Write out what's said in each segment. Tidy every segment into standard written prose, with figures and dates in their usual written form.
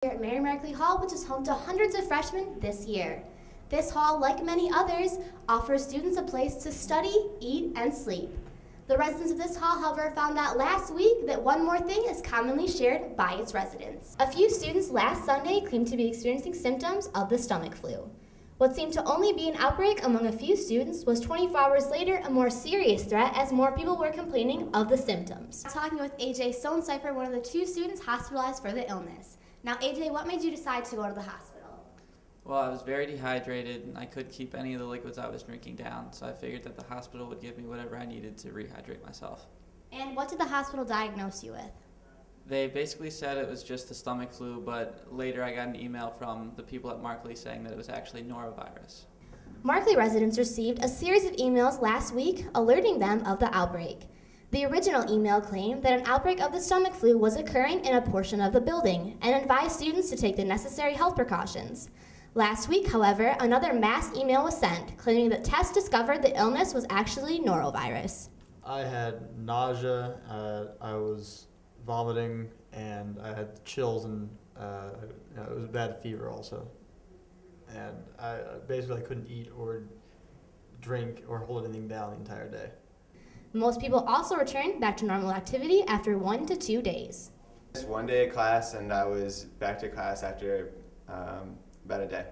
Here at Mary Markley Hall, which is home to hundreds of freshmen this year. This hall, like many others, offers students a place to study, eat, and sleep. The residents of this hall, however, found out last week that one more thing is commonly shared by its residents. A few students last Sunday claimed to be experiencing symptoms of the stomach flu. What seemed to only be an outbreak among a few students was 24 hours later a more serious threat as more people were complaining of the symptoms. Talking with AJ Stonecipher, one of the two students hospitalized for the illness. Now, AJ, what made you decide to go to the hospital? Well, I was very dehydrated and I couldn't keep any of the liquids I was drinking down, so I figured that the hospital would give me whatever I needed to rehydrate myself. And what did the hospital diagnose you with? They basically said it was just the stomach flu, but later I got an email from the people at Markley saying that it was actually norovirus. Markley residents received a series of emails last week alerting them of the outbreak. The original email claimed that an outbreak of the stomach flu was occurring in a portion of the building and advised students to take the necessary health precautions. Last week, however, another mass email was sent claiming that tests discovered the illness was actually norovirus. I had nausea, I was vomiting, and I had chills, and it was a bad fever also. And I basically couldn't eat or drink or hold anything down the entire day. Most people also returned back to normal activity after 1 to 2 days. Just one day of class, and I was back to class after about a day.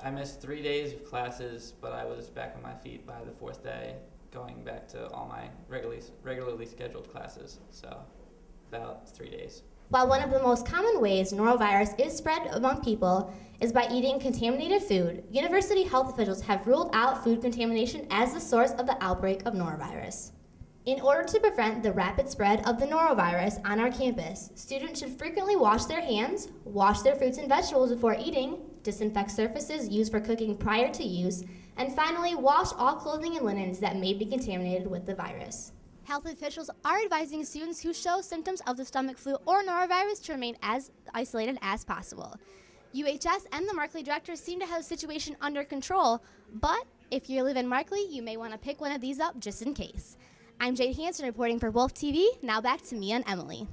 I missed 3 days of classes, but I was back on my feet by the 4th day, going back to all my regularly scheduled classes, so about 3 days. While one of the most common ways norovirus is spread among people is by eating contaminated food, university health officials have ruled out food contamination as the source of the outbreak of norovirus. In order to prevent the rapid spread of the norovirus on our campus, students should frequently wash their hands, wash their fruits and vegetables before eating, disinfect surfaces used for cooking prior to use, and finally wash all clothing and linens that may be contaminated with the virus. Health officials are advising students who show symptoms of the stomach flu or norovirus to remain as isolated as possible. UHS and the Markley directors seem to have the situation under control, but if you live in Markley, you may want to pick one of these up just in case. I'm Jade Hanson reporting for Wolf TV. Now back to Mia and Emily.